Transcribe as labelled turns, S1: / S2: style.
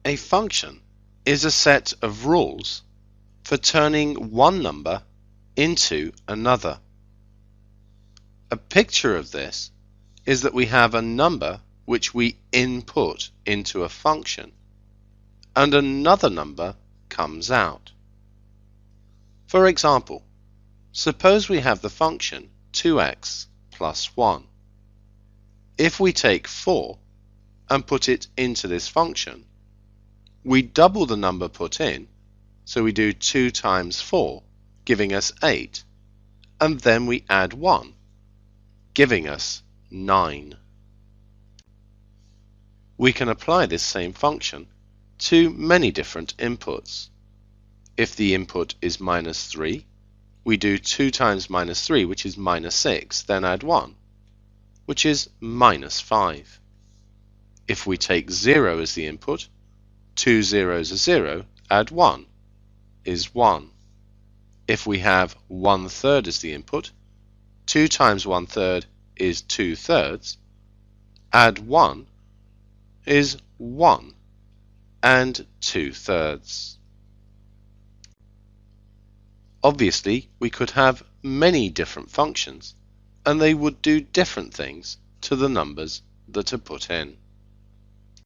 S1: A function is a set of rules for turning one number into another. A picture of this is that we have a number which we input into a function and another number comes out. For example, suppose we have the function 2x plus 1. If we take 4 and put it into this function, we double the number put in, so we do 2 times 4, giving us 8, and then we add 1, giving us 9. We can apply this same function to many different inputs. If the input is -3, we do 2 times -3, which is -6, then add 1, which is -5. If we take 0 as the input, 2 zeros are 0, add 1, is 1. If we have 1/3 as the input, 2 times 1/3 is 2/3, add 1 is 1 and 2/3. Obviously, we could have many different functions, and they would do different things to the numbers that are put in.